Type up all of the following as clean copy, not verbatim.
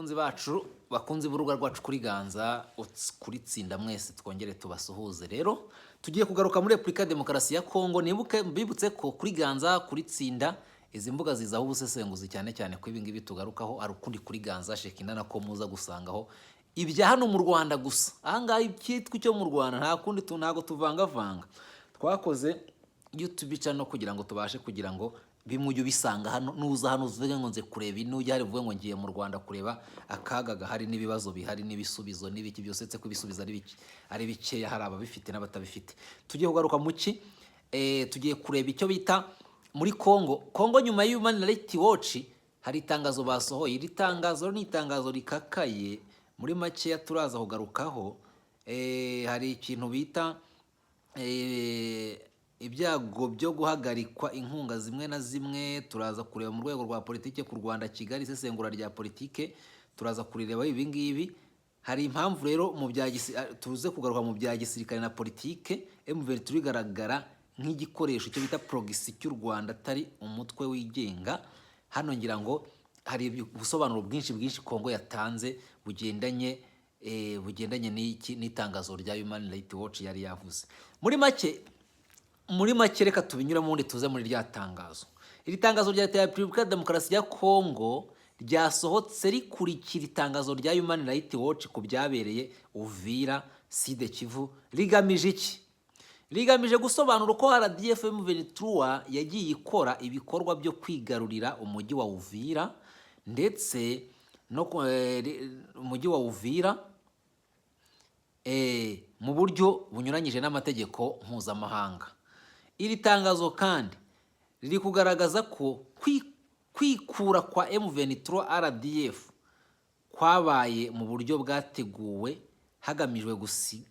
Bakunzi bacu bakunzi b'urubuga rwacu kuri Ganza kuri Tsinda mwese twongere tubasuhuze. Rero tugiye kugaruka muri Republika Demokarasi ya Kongo. Nibuke mbibutse ko kuri Ganza kuri Tsinda izi mbuga zizaho ubusesenguzi cyane cyane ko ibi ngibi tugarukaho ari ukundi kuri Ganza Shekinda na ko muza gusangaho ibya hano mu Rwanda gusa. Aha ngaha icyitwa cyo mu Rwanda nta kundi ntago tuvanga. Twakoze YouTube channel kugira ngo tubashe kugira ngo bimujye bisanga hano nuza hano uvuge ngo nze kureba inujya hari uvuge ngo ngiye mu Rwanda kureba akaga gahari n'ibibazo bihari n'ibisubizo n'ibiki byose tse kubisubiza ari bikeya hari ababifite n'abatabifite. Tugiye kugaruka mu ki tugiye kureba icyo bita muri Kongo nyuma y'Human Rights Watch hari itangazo basohoye. Iri tangazo ni itangazo rikakaye muri make turaza kugarukaho. Hari ikintu bita ibyago byo guhagarikwa inkunga zimwe na zimwe. Turaza kureba mu rwego rwa politike ku Rwanda Kigali isesengura rya politike turaza kurireba ibi ngibi. Hari impamvu rero mu bya tuze kugaruka mu bya gisirikare na politike M23 igaragara nk'igikoresho cyo bita proxy cy'u Rwanda atari umutwe wigenga. Hano ngira ngo hari ubusobanuro bwinshi Kongo yatanze bugendanye n'itangazo rya Human Rights Watch yari yavuze. Muri make reka tubinyura mu ndi tuze muri rya tangazo. Iri tangazo rya Republika Demokarasi ya Kongo ryasohotse rikurikira itangazo rya Human Rights Watch ku byabereye Uvira Sud Kivu. Rigamije iki? Rigamije gusobanura ko RDF M23 yagiye ikora ibikorwa byo kwigarurira umujyi wa Uvira ndetse no umujyi wa Uvira mu buryo bunyuranyije n'amategeko mpuzamahanga. Iri tangazo kandi riri kugaragaza ko kwikura kwa M23 RDF kwabaye mu buryo bwateguwe hagamijwe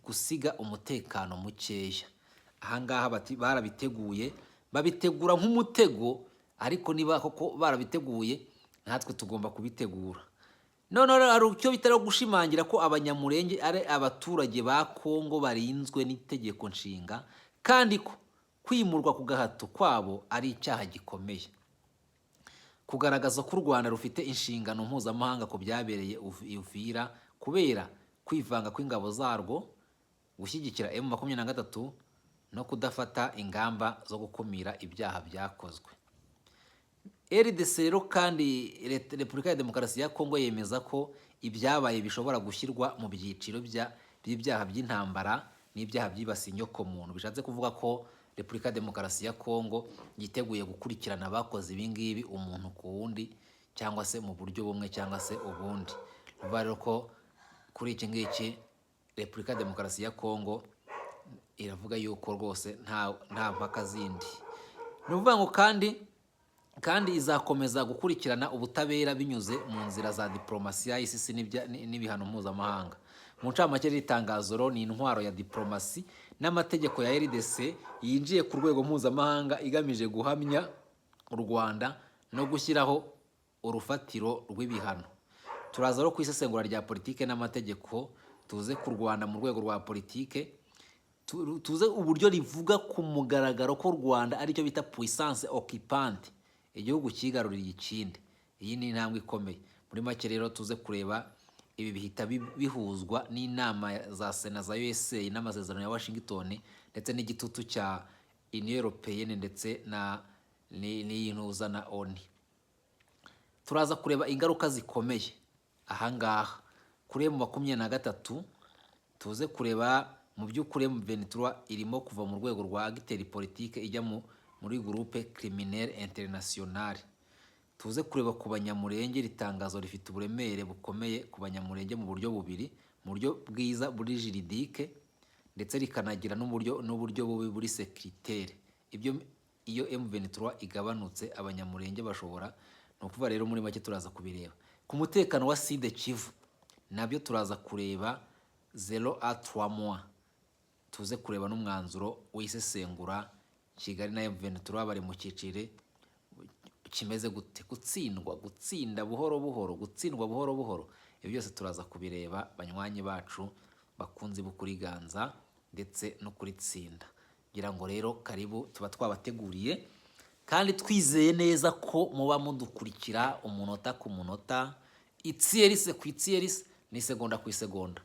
gusiga umutekano mukeya. Ahangaha barabiteguye babitegura nk'umutego, ariko niba koko barabiteguye natwe tugomba kubitegura. None ari icyo bitari gushimangira ko abanyamurenge ari abaturage ba Kongo barinzwe n'itegeko nshinga kandi ko kwimurwa ku gahato kwabo ari icyaha gikomeye. Kugaragaza ko u Rwanda rufite inshingano mpuzamahanga ko byabereye Uvira kubera kwivanga kw'ingabo zarwo, gushyigikira M23 no kudafata ingamba zo gukumira ibyaha byakozwe. RDC rero kandi Republika ya Demokarasi ya Kongo yemeza ko ibyabaye bishobora gushyirwa mu byiciro by'ibyaha by'intambara n'ibyaha byibasiye inyoko muntu. Bishatse kuvuga ko Republika ya Demokarasi ya Kongo yiteguye gukurikirana abakoze ibi ngibi umuntu ku wundi cyangwa se mu buryo bumwe cyangwa se ubundi. Bivuga rero ko kuri iki ngiki Republika ya Demokarasi ya Kongo iravuga yuko rwose nta mpaka zindi. Ni ukuvuga ngo kandi izakomeza gukurikirana ubutabera binyuze mu nzira za diplomasi y'isi n'ibihano mpuzamahanga. Mu ncamake y'itangazo ni intwaro ya diplomasi n'amategeko ya RDC yinjiye ku rwego mpuzamahanga igamije guhamya u Rwanda no gushyiraho urufatiro rw'ibihano. Turaza rero ku isesengura rya politike n'amategeko tuze ku Rwanda mu rwego rwa politike, tuze uburyo rivuga ku mugaragaro ko Rwanda ari cyo bita puissance occupante, igihugu kigaruriye ikindi. Iyi ni intambwe ikomeye. Muri make rero tuze kureba ibi bihita bihuzwa n'inama za Sena za USA n'amasezerano ya Washington ndetse n'igitutu cya Union Européenne ndetse n'iyintuza na ONU. Turaza kureba ingaruka zikomeye ahangaha kuri M23. Tuze kureba mu by'ukuri M23 irimo kuva mu rwego rwa agiteri politike ijya muri groupe criminelle internationale. Tuze kureba ku banyamurenge ritangazo rifite uburemere bukomeye ku banyamurenge mu buryo bubiri, mu buryo bwiza buri juridique ndetse rikanagira n'uburyo bubi buri sécuritaire. Ibyo iyo M23 igabanutse abanyamurenge bashobora no kuva. Rero muri make turaza kubireba ku mutekano wa Sud Kivu, nabyo turaza kureba 0 à 3 mois. Tuze kureba n'umwanzuro w'isesengura Kigali na M23 bari mu cyicire kimeze gute, gutsinda buhoro buhoro, gutsindwa buhoro buhoro. Ibyo byose turaza kubireba banywanyi bacu bakunzi bukuri Ganza ndetse no kuri Tsinda. Ngira ngo rero karibu tuba twabateguriye kandi twizeye neza ko muba mudukurikira umunota ku munota itsiyerisi ku itsiyerisi, ni segonda ku isegonda.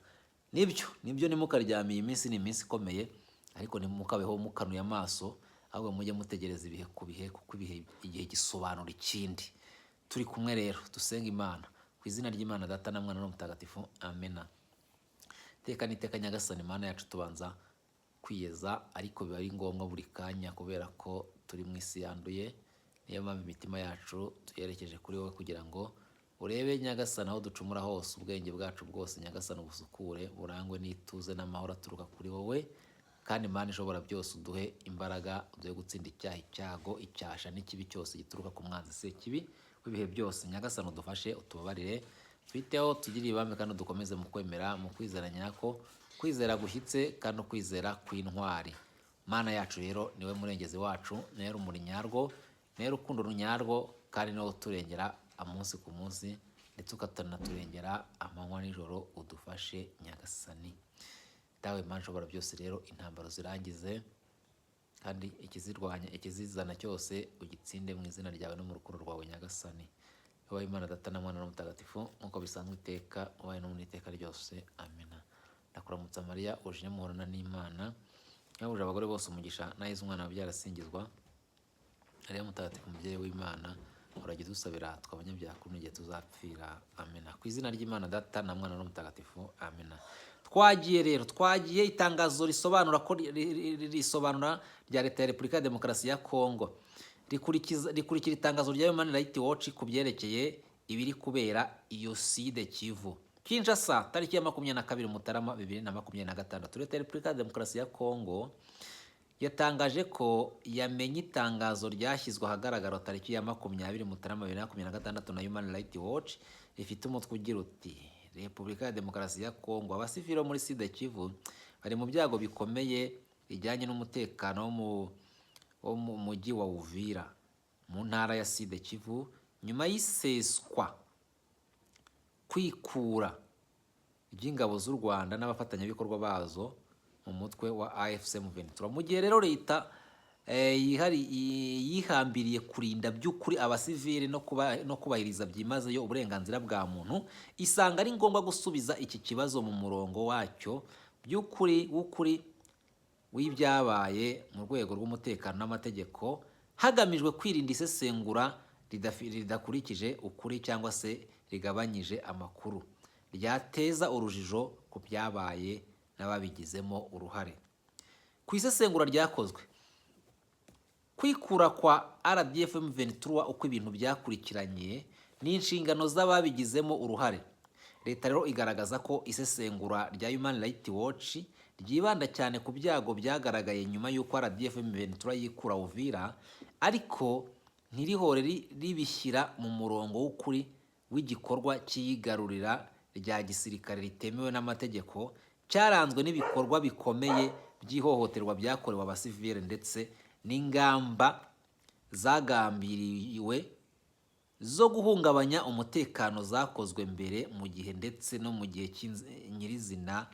Nibyo nimukaryamiye, iminsi ni iminsi ikomeye, ariko ntimukabeho mukanuye amaso, ahubwo mujye mutegereza ibihe ku bihe, kuko igihe gisobanura ikindi. Turi kumwe rero, dusenga Imana ku izina ry'Imana Data na Mwana n'Umutagatifu, amena. Iteka n'iteka Nyagasani Mana yacu, tubanza kwiyeza, ariko biba ari ngombwa buri kanya, kubera ko turi mu isi yanduye. Niyo mpamvu imitima yacu tuyerekeje kuri wowe, kugira ngo urebe Nyagasani aho ducumura hose, ubwenge bwacu bwose Nyagasani ubusukure, burangwe n'ituze n'amahoro aturuka kuri wowe. Kandi Mana ishobora byose, uduhe imbaraga zo gutsinda icyaha, icyago, icyasha n'ikibi cyose gituruka ku mwanzi sekibi w'ibihe byose. Nyagasani udufashe, utubabarire, twiteho, tugire ibambe, kandi dukomeze mu kwemera, mu kwizera nyako, kwizera gushyitse kandi ukwizera kw'intwari. Mana yacu rero, niwe murengezi wacu, niwe rumuri nyarwo, niwe rukundo runyarwo, kandi niwe uturengera umunsi ku munsi, ndetse ukatanaturengera amanywa n'ijoro. Udufashe Nyagasani dawe Mana ushobora byose rero, intambaro zirangize, kandi ikizirwanya, ikizizana cyose ugitsinde mu izina ryawe no mu rukundo rwawe Nyagasani. Wowe Imana Data na Mwana n'Umutagatifu, nk'uko bisanzwe iteka, ubaye no mu iteka ryose, amena. Ndakuramutsa Mariya, uje muhorana n'Imana, yahuje abagore bose umugisha, na Yezu umwana wabyara asingizwa. Mariya Mutagatifu, umubyeyi w'Imana, urajya udusabira twe abanyabyaha kuri n'igihe tuzapfira, amena. Ku izina ry'Imana Data na Mwana n'Umutagatifu, amena. Twagiye itangazo risobanura rya Leta ya Repubulika ya Demokarasi ya Kongo, rikurikira itangazo rya Human Rights Watch ku byerekeye ibiri kubera iyo Sud Kivu. Kinshasa, tariki ya 22 Mutarama 2026, Leta ya Repubulika ya Demokarasi ya Kongo yatangaje ko yamenye itangazo ryashyizwe ahagaragara tariki ya 20 Mutarama 2026 na Human Rights Watch, rifite umutwe ugira uti: Repubulika ya Demokarasi ya Kongo, abasivili muri Sud Kivu bari mu byago bikomeye bijyanye n'umutekano wo mu mujyi wa Uvira mu ntara ya Sud Kivu, nyuma y'iseswa, kwikura ry'ingabo z'u Rwanda n'abafatanyabikorwa bazo mu mutwe wa AFC M23. Mu gihe rero leta yihambiriye kurinda by'ukuri abasivili no kubahiriza byimazeyo uburenganzira bwa muntu, isanga ari ngombwa gusubiza iki kibazo mu murongo wacyo by'ukuri w'ibyabaye mu rwego rw'umutekano n'amategeko, hagamijwe kwirinda isesengura ridakurikije ukuri cyangwa se rigabanyije amakuru, ryateza urujijo ku byabaye n'ababigizemo uruhare. Ku isesengura ryakozwe, kwikura kwa RDF M23 uko ibintu byakurikiranye n'inshingano z'ababigizemo uruhare. Leta rero igaragaza ko isesengura rya Human Rights Watch ryibanda cyane ku byago byagaragaye nyuma y'uko RDF M23 yikura Uvira, ariko ntirihore ribishyira mu murongo w'ukuri w'igikorwa cy'iyigarurira rya gisirikare ritemewe n'amategeko, cyaranzwe n'ibikorwa bikomeye by'ihohoterwa byakorewe abasivile ndetse n'ingamba zagambiriwe zo guhungabanya umutekano zakozwe mbere, mu gihe ndetse no mu gihe nyirizina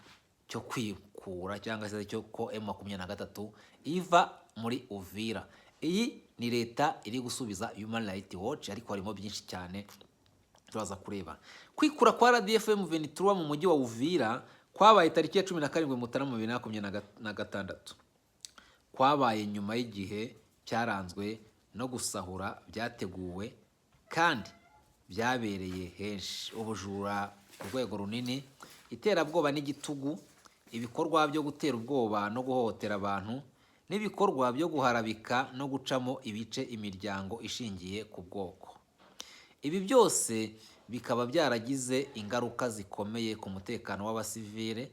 cyo kwikura cyangwa se cyo ko M23 iva muri Uvira. Iyi ni leta iri gusubiza Human Rights Watch, ariko harimo byinshi cyane turaza kureba. Kwikura kwa RDF M23 mu mujyi wa Uvira kwabaye tariki ya 17 Mutarama 2026. Kwabaye nyuma y'igihe cyaranzwe no gusahura byateguwe kandi byabereye henshi: ubujura ku rwego runini, iterabwoba n'igitugu, ibikorwa byo gutera ubwoba no guhohotera abantu, n'ibikorwa byo guharabika no gucamo ibice imiryango ishingiye ku bwoko. Ibi byose bikaba byaragize ingaruka zikomeye ku mutekano w'abasivile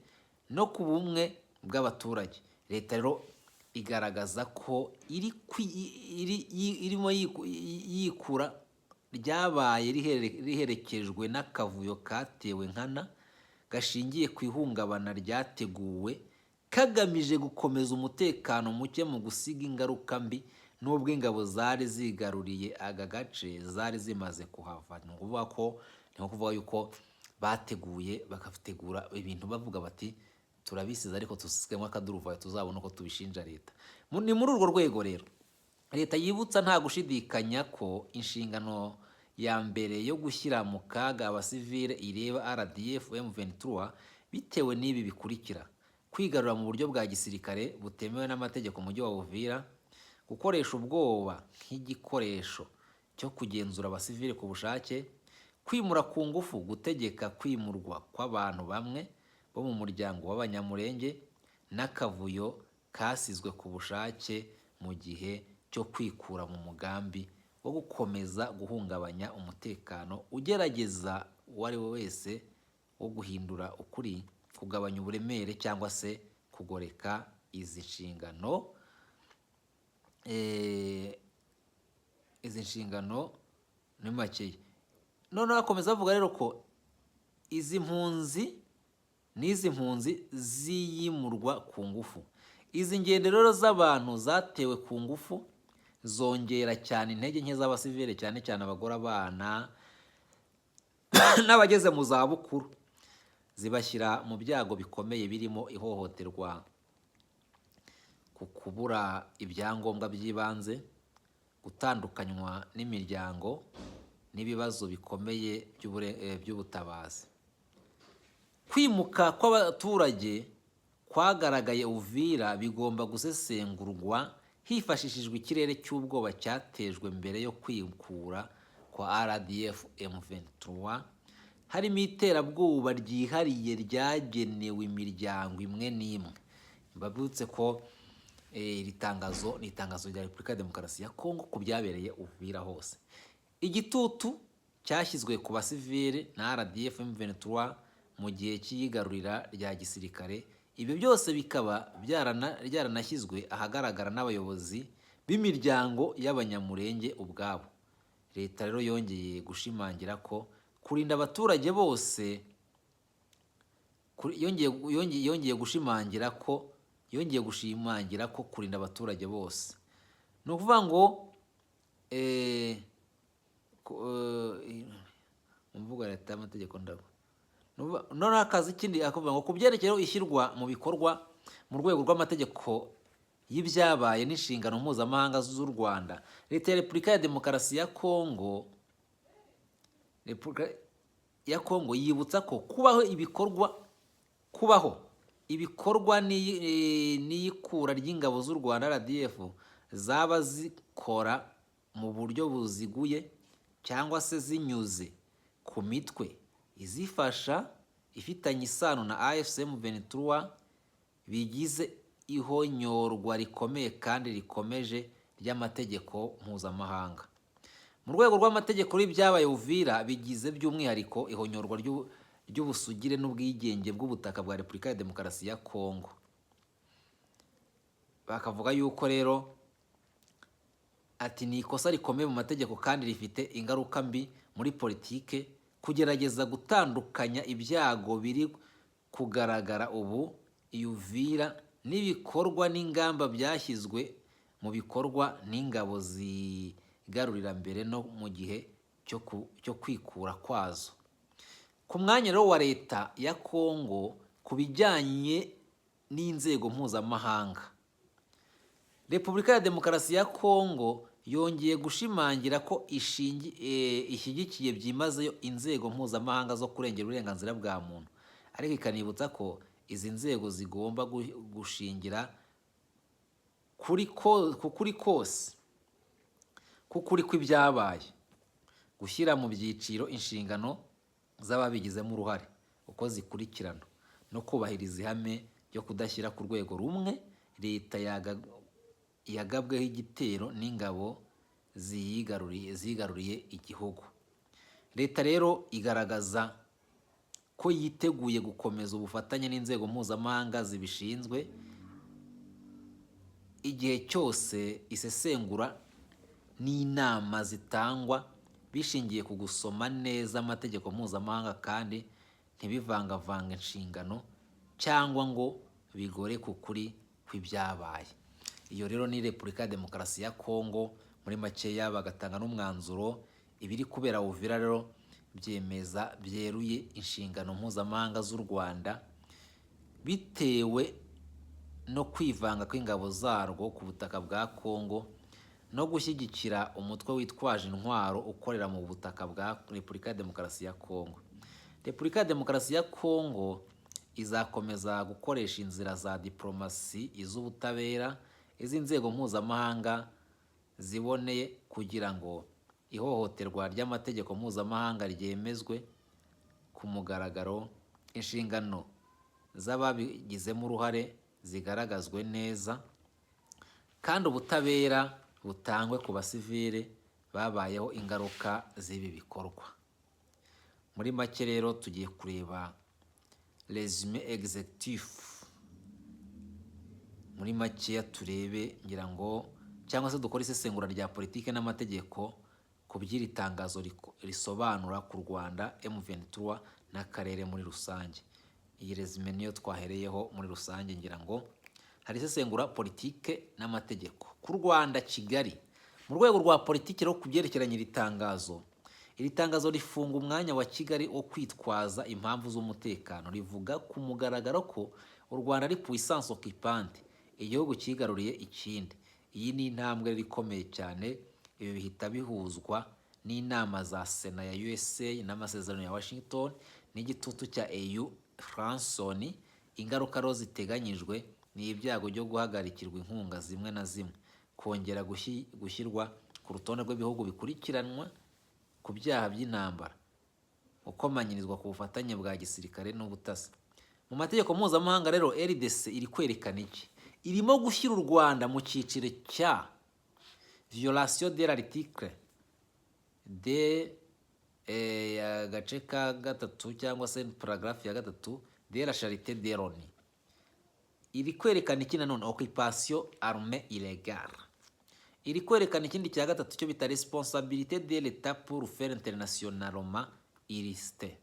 no ku bumwe bw'abaturage. Leta rero igaragaza ko irimo yikura ryabaye riherekejwe n'akavuyo katewe nkana gashingiye ku ihungabana ryateguwe kagamije gukomeza umutekano muke mu gusiga ingaruka mbi, n'ubwo ingabo zari zigaruriye aga gace zari zimaze kuhava. Ni ukuvuga yuko bateguye bakategura ibintu bavuga bati turabisize ariko tusigemo akaduruvayo tuzabona uko tubishinja leta. Ni muri urwo rwego rero leta yibutsa nta gushidikanya ko inshingano ya mbere yo gushyira mu kaga abasivile ireba RDF M23 bitewe n'ibi bikurikira: kwigarura mu buryo bwa gisirikare butemewe n'amategeko mu mujyi wa Uvira, gukoresha ubwoba nk'igikoresho cyo kugenzura abasivile ku bushake, kwimura ku ngufu, gutegeka kwimurwa kw'abantu bamwe bo mu muryango w'Abanyamulenge, n'akavuyo kasizwe ku bushake mu gihe cyo kwikura mu mugambi wo gukomeza guhungabanya umutekano ugerageza uwo ari we wese wo guhindura ukuri, kugabanya uburemere cyangwa se kugoreka izi nshingano. Izi nshingano ni makeya. Noneho akomeza avuga rero ko izi mpunzi ziyimurwa ku ngufu. Izi ngendo rero z'abantu zatewe ku ngufu zongera cyane intege nke z'abasivile, cyane cyane abagore, abana n'abageze mu zabukuru, zibashyira mu byago bikomeye birimo ihohoterwa, ku kubura ibyangombwa by'ibanze, gutandukanywa n'imiryango n'ibibazo bikomeye by'ubutabazi. Kwimuka kw'abaturage kwagaragaye Uvira bigomba gusesengurwa hifashishijwe ikirere cy'ubwoba cyatejwe mbere yo kwikura kwa RDF M23, harimo iterabwoba ryihariye ryagenewe imiryango imwe n'imwe. Mbabutse ko iri tangazo ni itangazo rya Repubulika ya Demokarasi ya Kongo ku byabereye Uvira hose. Igitutu cyashyizwe ku basivile na RDF M23 mu gihe cy'iyigarurira rya gisirikare. Ibyo byose bikaba byaranashyizwe ahagaragara n'abayobozi b'imiryango y'Abanyamulenge ubwabo. Leta rero yongeye gushimangira ko kurinda abaturage bose yongeye gushimangira ko kurinda abaturage bose, ni ukuvuga ngo mu mvugo ya leta y'amategeko ndabo. Noneho akazi ikindi akavuga ngo ku byerekeye ishyirwa mu bikorwa mu rwego rw'amategeko y'ibyabaye n'inshingano mpuzamahanga z'u Rwanda, Leta ya Repubulika ya Demokarasi ya Kongo yibutsa ko kubaho ibikorwa n'iyikura ry'ingabo z'u Rwanda RDF zaba zikora mu buryo buziguye cyangwa se zinyuze ku mitwe izifasha ifitanye isano na AFC M23 bigize ihonyorwa rikomeye kandi rikomeje ry'amategeko mpuzamahanga. Mu rwego rw'amategeko y'ibyabaye Uvira bigize by'umwihariko ihonyorwa ry'ubusugire n'ubwigenge bw'ubutaka bwa Repubulika ya Demokarasi ya Kongo. Bakavuga yuko rero ati ni ikosa rikomeye mu mategeko kandi rifite ingaruka mbi muri politike kugerageza gutandukanya ibyago biri kugaragara ubu Uvira n'ibikorwa n'ingamba byashyizwe mu bikorwa n'ingabo zigarurira mbere no mu gihe cyo kwikura kwazo. Ku mwanya rero wa leta ya Kongo ku bijyanye n'inzego mpuzamahanga, Repubulika ya Demokarasi ya Kongo yongeye gushimangira ko ishyigikiye byimazeyo inzego mpuzamahanga zo kurengera uburenganzira bwa muntu, ariko ikanibutsa ko izi nzego zigomba gushingira kuri kose k'ukuri kw'ibyabaye, gushyira mu byiciro inshingano z'ababigizemo uruhare uko zikurikirana, no kubahiriza ihame ryo kudashyira ku rwego rumwe leta yagabweho igitero n'ingabo zigaruriye igihugu. Leta rero igaragaza ko yiteguye gukomeza ubufatanye n'inzego mpuzamahanga zibishinzwe igihe cyose isesengura n'inama zitangwa bishingiye ku gusoma neza amategeko mpuzamahanga kandi ntibivangavanga inshingano cyangwa ngo bigore ku kuri kw'ibyabaye. Iyo rero ni Repubulika ya Demokarasi ya Kongo muri makeya, bagatanga n'umwanzuro. Ibiri kubera Uvira rero byemeza byeruye inshingano mpuzamahanga z'u Rwanda bitewe no kwivanga kw'ingabo zarwo ku butaka bwa Kongo no gushyigikira umutwe witwaje intwaro ukorera mu butaka bwa Repubulika ya Demokarasi ya Kongo. Repubulika ya Demokarasi ya Kongo izakomeza gukoresha inzira za diplomasi, iz'ubutabera, iz'inzego mpuzamahanga ziboneye kugira ngo ihohoterwa ry'amategeko mpuzamahanga ryemezwe ku mugaragaro, inshingano z'ababigizemo uruhare zigaragazwe neza, kandi ubutabera butangwe ku basivile babayeho ingaruka z'ibi bikorwa. Muri make rero tugiye kureba resume executif. Muri make turebe ngira ngo cyangwa se dukora isesengura rya politike n'amategeko ku by'iri tangazo risobanura ku Rwanda, M23 n'akarere muri rusange. Iyi resume niyo twahereyeho muri rusange, ngira ngo hari isesengura politike n'amategeko ku Rwanda Kigali. Mu rwego rwa politike rero ku byerekeranye iri tangazo rifunga umwanya wa Kigali wo kwitwaza impamvu z'umutekano. Rivuga ku mugaragaro ko u Rwanda ari puissance occupante, igihugu cyigaruriye ikindi. Iyi ni intambwe ikomeye cyane. Ibi bihita bihuzwa n'inama za Sena ya USA n'amasezerano ya Washington n'igitutu cya EU Franson. Ingaruka rero ziteganyijwe ni ibyago byo guhagarikirwa inkunga zimwe na zimwe, kongera gushyirwa ku rutonde rw'ibihugu bikurikiranwa ku byaha by'intambara, ukomanyirizwa ku bufatanye bwa gisirikare n'ubutasi. Mu mategeko mpuzamahanga rero RDC iri kwerekana iki? Irimo gushyira u Rwanda mu cyiciro cya violation de l'article de agace ka gatatu cyangwa se paragraphe ya gatatu de la charité de l'ONU. Iri kwerekana iki nanone? Occupation armée illégale. Iri kwerekana ikindi cya gatatu cyo bita responsabilité de l'État pour faire internationalement illicite.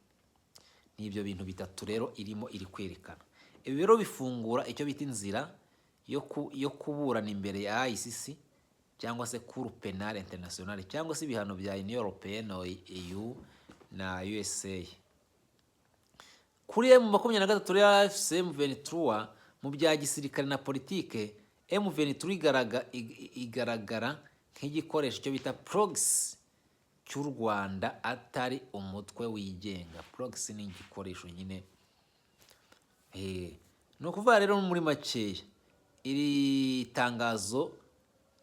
N'ibyo bintu bitatu rero iri kwerekana. Ibi rero bifungura icyo bita inzira yo kuburana imbere ya ICC cyangwa se Cour pénale internationale cyangwa se ibihano bya Union Européenne, EU na USA. Kuri M23 rero M23 mu bya gisirikare na politike, M23 igaragara nk'igikoresho cyo bita proxy cy'u Rwanda atari umutwe wigenga. Proxy ni igikoresho nyine. No kuvuga rero muri makeya iri tangazo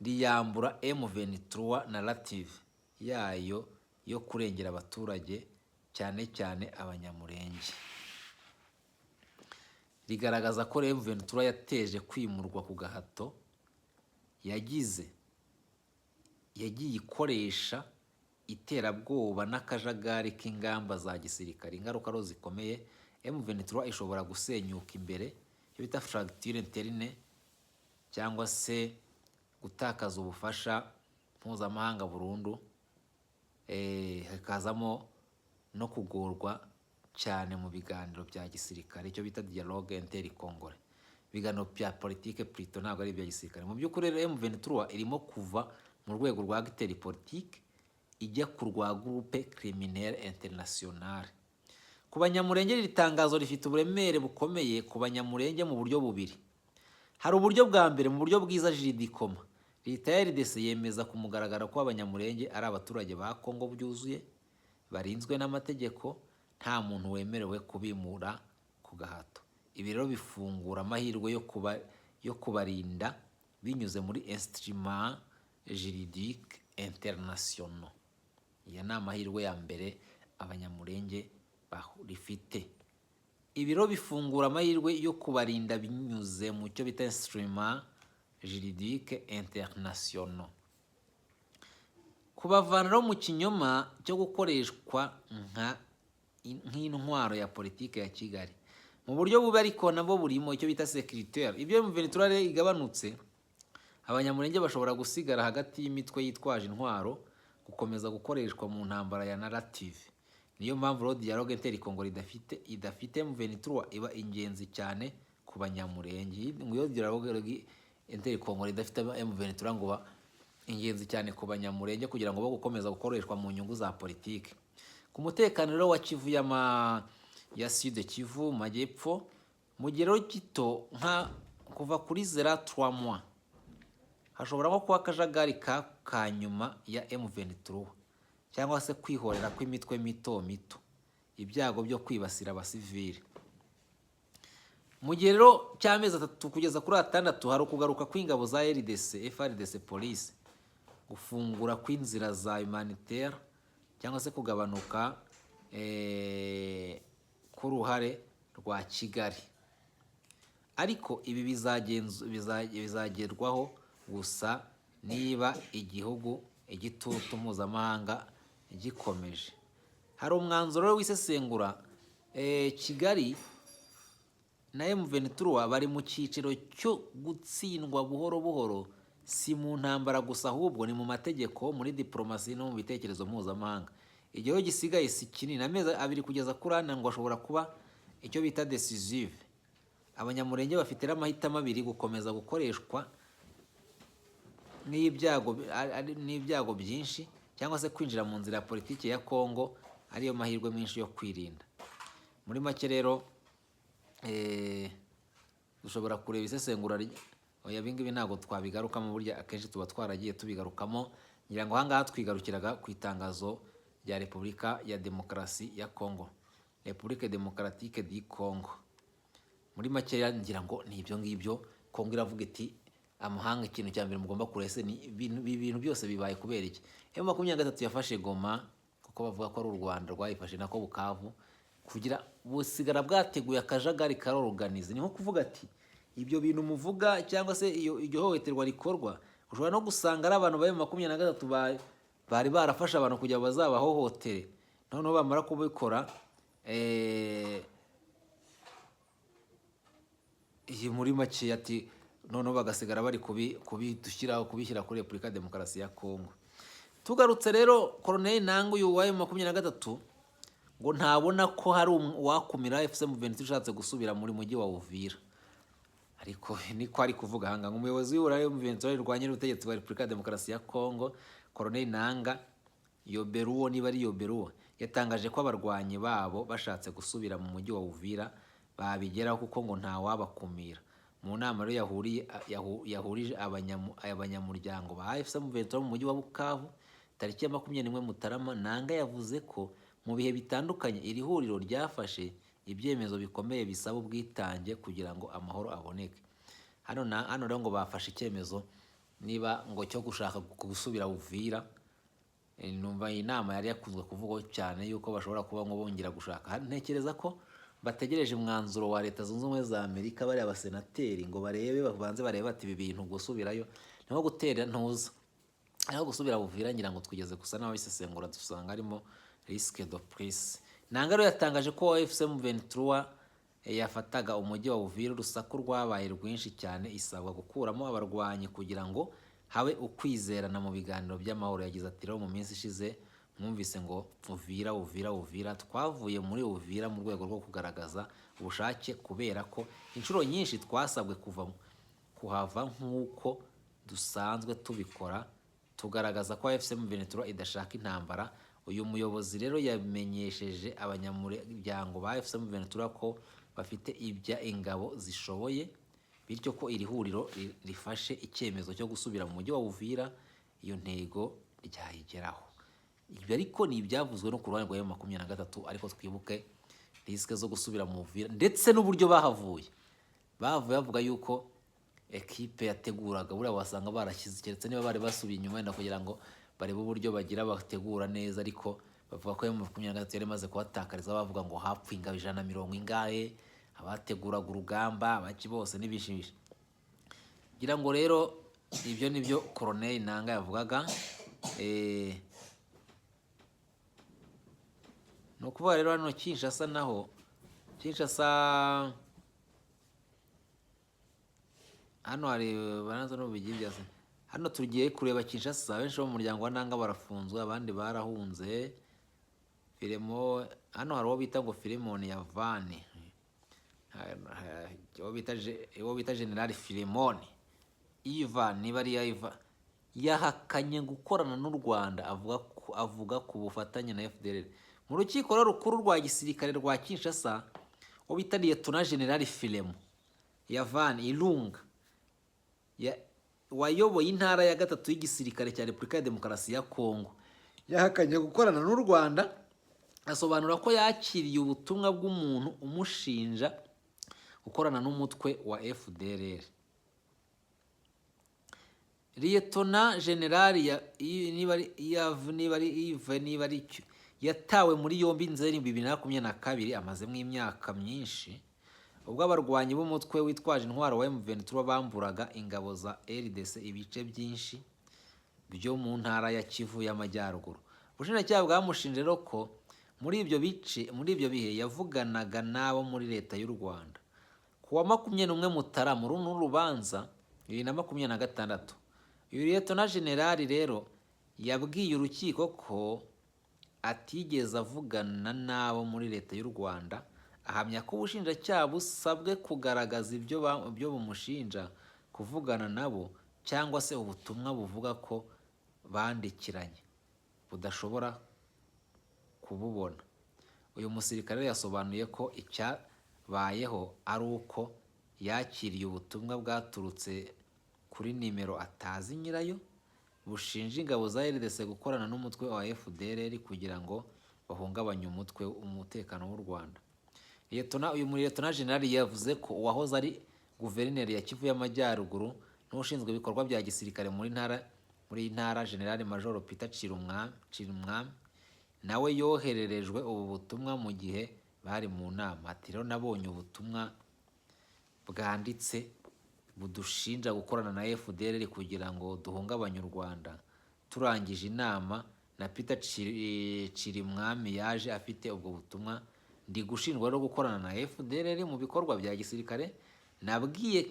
riyambura M23 narrative yayo yo kurengera abaturage cyane cyane abanyamurenge. Rigaragaza ko M23 yateje kwimurwa ku gahato, yagiye ikoresha iterabwoba n'akajagari k'ingamba za gisirikare. Ingaruka rero zikomeye. M23 ishobora gusenyuka imbere, cyo bita fracture interne, cyangwa se gutakaza ubufasha mpuzamahanga burundu, hakazamo no kugorwa cyane mu biganiro bya gisirikare, icyo bita dialogue intercongolais. Ibiganiro bya politike plutôt, ntabwo ari ibya gisirikare. Mu by'ukuri rero M23 irimo kuva mu rwego rwa acteur politique ijya ku rwa groupe criminel international. Ku banyamurenge iri tangazo rifite uburemere bukomeye ku banyamurenge mu buryo bubiri. Hari uburyo bwa mbere, mu buryo bwiza juridikoma. Leta ya RDC yemeza ku mugaragaro ko abanyamurenge ari abaturage ba Kongo byuzuye, barinzwe n'amategeko, nta muntu wemerewe kubimura ku gahato. Ibi rero bifungura amahirwe yo kubarinda binyuze muri instrument juridique international. Iya ni amahirwe ya mbere abanyamurenge rifite. Ibi rero bifungura amahirwe yo kubarinda binyuze mu cyo bita instrument juridique international. Kubavaniraho mu kinyoma cyo gukoreshwa nk'intwaro ya politike ya Kigali. Mu buryo bubi ariko nabo burimo icyo bita sécuritaire. Ibyo M23 rero igabanutse, abanyamurenge bashobora gusigara hagati y'imitwe yitwaje intwaro, gukomeza gukoreshwa mu ntambara ya narrative. Niyo mpamvu rero dialogue intercongolais idafite M23 iba ingenzi cyane ku banyamurenge. Iyo dialogue intercongolais idafite M23 ngo ba ingenzi cyane ku banyamurenge kugira ngo bo gukomeza gukoreshwa mu nyungu za politike. Ku mutekano rero wa Kivu ya Sud Kivu majyepfo, mu gihe gito nka kuva kuri 0 3 mois hashobora nko kuba akajagari ka nyuma ya M23 cyangwa se kwihorera kw'imitwe mito mito, ibyago byo kwibasira abasivili. Mu gihe rero cy'amezi 3 kugeza kuri 6 hari ukugaruka kw'ingabo za RDC, FARDC, police, gufungura kw'inzira za humanitaire cyangwa se kugabanuka k'uruhare rwa Kigali. Ariko ibi bizagerwaho gusa niba igihugu igitutu mpuzamahanga gikomeje. Hari umwanzuro w'isesengura Kigali na M23 bari mu cyiciro cyo gutsindwa buhoro buhoro, si mu ntambara gusa ahubwo ni mu mategeko, muri diplomasi no mu bitekerezo mpuzamahanga. Igihe gisigaye si kinini, amezi 2 kugeza kuri 4 ngo ashobora kuba icyo bita decisive. Abanyamurenge bafite amahitamo 2: gukomeza gukoreshwa n'ibyago byinshi cyangwa se kwinjira mu nzira ya politiki ya Kongo, ariyo mahirwe menshi yo kwirinda. Muri make rero dushobora kureba isesengura oya bingibi ntago twabigarukamo, burya akenshi tuba twaragiye tubigarukamo. Ngira ngo ahangaha twigarukiraga ku itangazo rya Repubulika ya Demokarasi ya Kongo, Republique Démocratique du Congo. Muri make ngira ngo ni ibyo ngibyo. Kongo iravuga iti amahanga ikintu cya mbere mugomba kurese ni ibintu byose bibaye kubera iki. M23 yafashe Goma kuko bavuga ko ari u Rwanda rwayifashe, nako Bukavu, kugira busigara bwateguye akajagari karoroganize. Ni nko kuvuga ati ibyo bintu muvuga cyangwa se iyo hohoterwa rikorwa, ushobora no gusanga ari abantu baye 23 bari barafasha abantu kugira bazabahohotere, noneho bamara kubikora iyi muri make ati noneho bagasigara bari kubishyira kuri Repubulika ya Demokarasi ya Kongo. Tugarutse rero, Colonel Nangu uyu wa M23 ngo ntabona ko hari uwakumira FCM23 ushatse gusubira muri mujyi wa Uvira. Ariko niko ari kuvuga hanga umuyobozi w'Urayi M23 rwanye n'ubutegetsi bwa Repubulika ya Demokarasi ya Kongo, Colonel Nanga Yoberuwo, niba ari Yoberuwo, yatangaje ko abarwanyi babo bashatse gusubira mu mujyi wa Uvira babigeraho kuko ngo nta wabakumira. Mu nama rero yahurije abanyamuryango ba FCM23 mu mujyi wa Bukavu tariki ya 21 Mutarama, Nanga yavuze ko mu bihe bitandukanye iri huriro ryafashe ibyemezo bikomeye bisaba ubwitange kugira ngo amahoro aboneke. Hano rero ngo bafashe icyemezo niba ngo cyo gushaka gusubira Uvira. Numva inama yari yakuzwe kuvugwa cyane yuko bashobora kuba ngo bongera gushaka. Ntekereza ko bategereje umwanzuro wa Leta Zunze Ubumwe za Amerika, bari abasenateri ngo barebe, babanze barebe ati ibi bintu gusubirayo niho gutera ntuza, aho gusubira Uvira. Ngira ngo twigeze gusa naho isesengura dusanga harimo risque de prise. Nanga rero yatangaje ko FCM23 yafataga umujyi wa Uvira, urusaku rwabaye rwinshi cyane, isabwa gukuramo abarwanyi kugira ngo habe ukwizerana mu biganiro by'amahoro. Yagize ati rero mu minsi ishize mwumvise ngo Uvira, twavuye muri Uvira mu rwego rwo kugaragaza ubushake, kubera ko inshuro nyinshi twasabwe kuhava nk'uko dusanzwe tubikora, tugaragaza ko FCM23 idashaka intambara. Uyu muyobozi rero yamenyesheje abanyamuryango ba FCM23 ko bafite ibya ingabo zishoboye, bityo ko iri huriro rifashe icyemezo cyo gusubira mu mujyi wa Uvira iyo ntego ryayigeraho. Ibyo ariko ni ibyavuzwe no ku ruhande rwa M23, ariko twibuke risque zo gusubira mu Uvira ndetse n'uburyo bahavuye bavuga yuko equipe yateguraga buriya wasanga barashyize, keretse niba bari basubiye inyuma wenda kugira ngo barebe uburyo bagira bategura neza, ariko bavuga ko M23 yari maze kubatakariza, bavuga ngo hapfuye ingabo 120 ingahe, abateguraga urugamba abaki bose n'ibishimisha. Ngira ngo rero ibyo nibyo Colonel Nanga yavugaga. No kuba rero hano Kinshasa naho, Kinshasa hano hari baranza no bigiye. Hano tugiye kureba Kinshasa, benshi bo mu muryango wa Nanga barafunzwe, abandi barahunze. Filemo hano hari uwo bita ngo Filemon Yavani, uwo bita General Filemon Ivan, niba ari Ivan, yahakanye gukorana n'u Rwanda, avuga ku bufatanye na FDLR. Mu rukiko rukuru rwa gisirikare rwa Kinshasa, uwo bita Lieutenant General Filemon Yavani Ilunga wayoboye intara ya gatatu y'igisirikare cya Repubulika ya Demokarasi ya Kongo yahakanye gukorana n'u Rwanda, asobanura ko yakiriye ubutumwa bw'umuntu umushinja gukorana n'umutwe wa FDLR. Liyetona Generali yatawe muri yombi Nzeri 2022, amazemo imyaka myinshi, ubwo abarwanyi b'umutwe witwaje intwaro wa M23 bamburaga ingabo za RDC ibice byinshi byo mu ntara ya Kivu y'Amajyaruguru. Ubushinjacyaha bwamushinje rero ko muri ibyo bihe yavuganaga nabo muri leta y'u Rwanda. Ku wa 21 Mutarama runo rubanza 2026, uyu Liyetona Generali rero yabwiye urukiko ko atigeze avugana nabo muri leta y'u Rwanda, ahamya ko ubushinjacyaha busabwe kugaragaza ibyo bumushinja kuvugana nabo cyangwa se ubutumwa buvuga ko bandikiranye budashobora kububona. Uyu musirikare yasobanuye ko icyabayeho ari uko yakiriye ubutumwa bwaturutse kuri nimero atazi nyirayo bushinja ingabo za RDC gukorana n'umutwe wa FDLR kugira ngo bahungabanye umutekano w'u Rwanda. Uyu Liyetona Generali yavuze ko uwahoze ari guverineri ya Kivu y'Amajyaruguru n'ushinzwe ibikorwa bya gisirikare muri ntara General Major Peter Chirimwami nawe yohererejwe ubu butumwa mu gihe bari mu nama. Ati rero nabonye ubutumwa bwanditse budushinja gukorana na FDLR kugira ngo duhungabanye u Rwanda. Turangije inama na Peter Chirimwami yaje afite ubwo butumwa, ndi gushinjwa no gukorana na FDLR mu bikorwa bya gisirikare. Nabwiye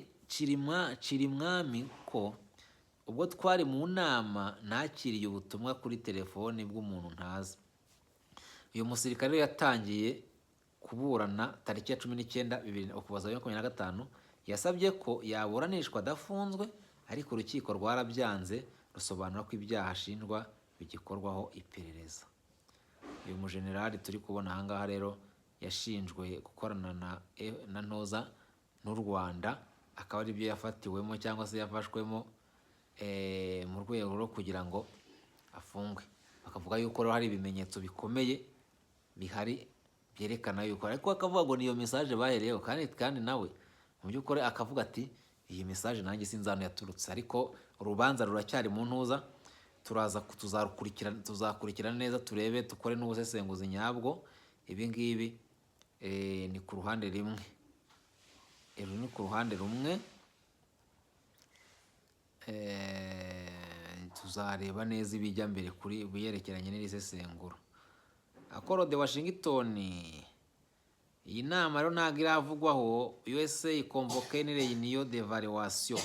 Chirimwami ko ubwo twari mu nama nakiriye ubutumwa kuri telefoni bw'umuntu ntazi. Uyu musirikare yatangiye kuburana tariki ya 19 Ukuboza 2025, yasabye ko yaburanishwa adafunzwe, ariko urukiko rwarabyanze rusobanura ko ibyaha ashinjwa bigikorwaho iperereza. Uyu mujenerali turi kubona aha ngaha rero yashinjwe gukorana na ntoza n'u Rwanda, akaba ari byo yafatiwemo cyangwa se yafashwemo mu rwego rwo kugira ngo afungwe. Bakavuga yuko rero hari ibimenyetso bikomeye bihari byerekana yuko, ariko akavuga ngo niyo message bahereyeho, kandi nawe mu by'ukuri akavuga ati iyi message nanjye sinzano yaturutse. Ariko urubanza ruracyari mu ntuza, tuzakurikirana neza, turebe tukore n'ubusesenguzi nyabwo. Ibi ngibi ni ku ruhande rumwe, tuzareba neza ibijya mbere kuri biyerekeranye n'irisesengura. Accord de Washington, iyi nama rero ntabwo iravugwaho. USA convoqué une réunion d'évaluation.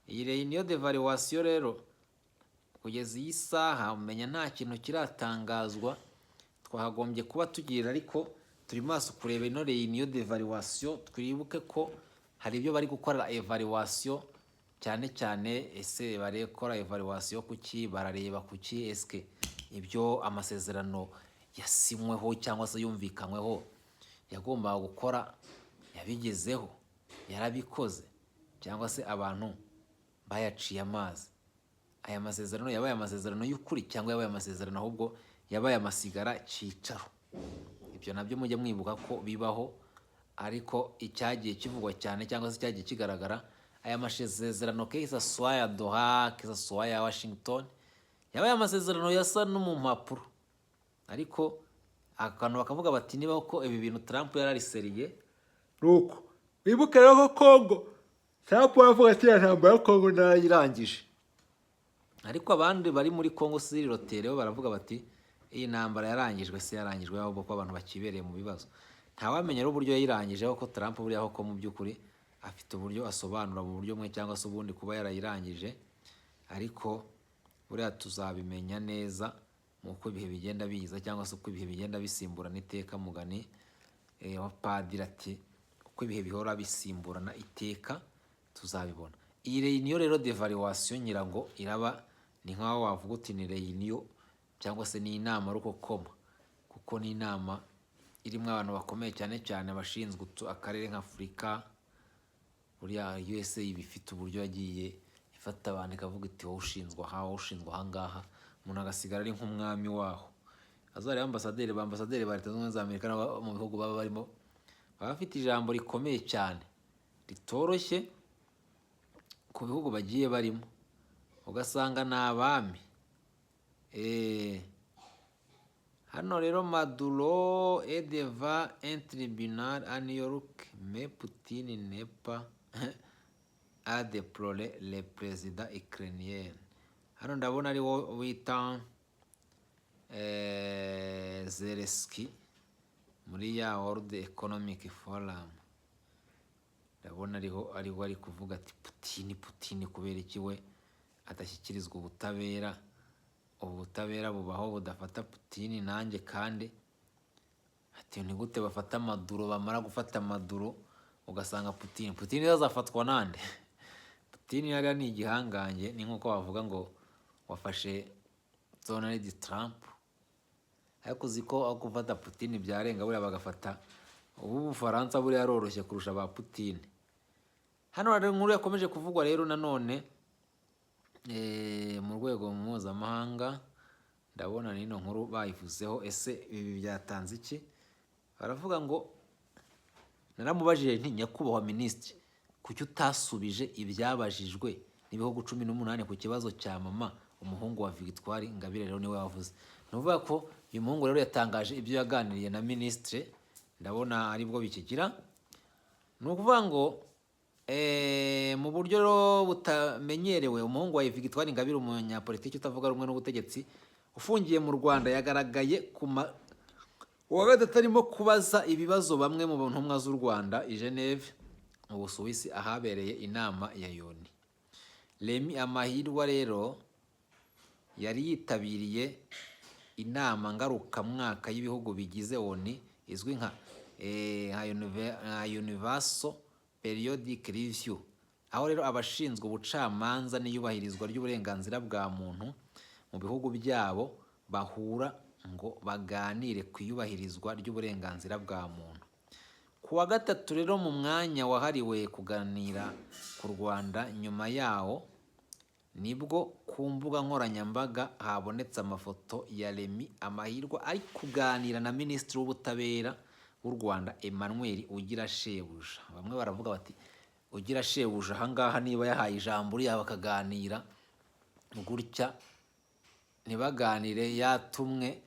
Iyi réunion d'évaluation rero kugeza iyi saha umenya nta kintu kiratangazwa. Twahagombye kuba tugira, ariko turi maso kureba ino réunion d'évaluation. Twibuke ko hari ibyo bari gukora evaluation, cyane cyane ese barekora evaluation kuki, barareba kuki eske ibyo amasezerano yasinyweho cyangwa se yumvikanyweho yagombaga gukora yabigezeho, yarabikoze, cyangwa se abantu bayaciye amazi. Aya masezerano yabaye amasezerano y'ukuri cyangwa yabaye amasezerano ahubwo yabaye amasigara cyicaro. Ibyo nabyo mujye mwibuka ko bibaho, ariko icyagiye kivugwa cyane cyangwa se cyagiye kigaragara, aya masezerano keza soit ya Doha, keza soit ya Washington, yabaye amasezerano yasa no mu mpapuro, ariko akantu bakavuga bati niba ko ibi bintu Trump yarariseriye nuko wibuke rero ko Trump yavuga ati ntambara ya Congo narayirangije, ariko abandi bari muri Congo sirirotereho baravuga bati iyi ntambara yarangijwe, se yarangijwe ahubwo ko abantu bakibereye mu bibazo. Ntawamenya rero uburyo yayirangije, ko Trump buriya ko mu by'ukuri afite uburyo asobanura mu buryo mwe cyangwa se ubundi kuba yarayirangije, ariko buriya tuzabimenya neza uko ibihe bigenda biza cyangwa se uko ibihe bigenda bisimburana iteka. Mugani wa padiri ati uko ibihe bihora bisimburana iteka tuzabibona. Iyi réunion rero d'évaluation nyirango iraba ni nkaho wavuga uti ni réunion cyangwa se ni inama rukokoma, kuko ni inama irimo abantu bakomeye cyane cyane bashinzwe akarere nk'Afurika. Buriya USA bifite uburyo yagiye ifata abantu ikavuga iti wowe ushinzwe aha, wowe ushinzwe aha ngaha, umuntu agasigara ari nk'umwami waho. Azareba ambasaderi ba Leta Zunze Ubumwe za Amerika mu bihugu baba barimo, baba bafite ijambo rikomeye cyane ritoroshye ku bihugu bagiye barimo, ugasanga ni abami. Hano rero Maduro et devant un tribunal à New York, mais Poutine n'est pas a déploré le président ukrainien. Hano ndabona ari wo wita Zelensky muri ya World Economic Forum. Ndabona ariho ari kuvuga ati Putin kubera iki we adashyikirizwa ubutabera, ubutabera bubaho budafata Putin. Nanjye kandi ati ni gute bafata Maduro, bamara gufata Maduro ugasanga Putin azafatwa nande? Putin yari ni igihangange, ni nkuko bavuga ngo wafashe Donald Trump, ariko uziko aho gufata Putin byarenga, buriya bagafata Ubufaransa, buriya aroroshye kurusha ba Putin. Hano rero inkuru yakomeje kuvugwa rero nanone mu rwego mpuzamahanga, ndabona nino nkuru bayivuzeho. Ese ibi byatanze iki? Baravuga ngo, naramubajije nti nyakubahwa minisitiri, kuki utasubije ibyabajijwe n'ibihugu 18 ku kibazo cya mama umuhungu wa Victoire Ingabire? Rero niwe wavuze. Nuvuga ko uyu muhungu rero yatangaje ibyo yaganiriye na minisitiri, ndabona aribwo bikigira. Ni ukuvuga ngo mu buryo butamenyerewe, umuhungu wa Victoire Ingabire, umunyapolitiki utavuga rumwe n'ubutegetsi ufungiye mu Rwanda, yagaragaye uwa gatatu arimo kubaza ibibazo bamwe mu ntumwa z'u Rwanda i Geneve mu Busuwisi, ahabereye inama ya Yoni. Remy Amahirwa rero yari yitabiriye inama ngarukamwaka y'ibihugu bigize ONU izwi nka Universal Periodic Review, aho rero abashinzwe ubucamanza n'iyubahirizwa ry'uburenganzira bwa muntu mu bihugu byabo bahura ngo baganire ku iyubahirizwa ry'uburenganzira bwa muntu. Ku wa gatatu rero mu mwanya wahariwe kuganira ku Rwanda, nyuma yawo nibwo ku mbuga nkoranyambaga habonetse amafoto ya Remy Amahirwa ari kuganira na Minisitiri w'Ubutabera w'u Rwanda Emmanuel Ugirashebuja. Bamwe baravuga bati Ugirashebuja ahangaha niba yahaye ijambo uriya bakaganira gutya, ntibaganire yatumwe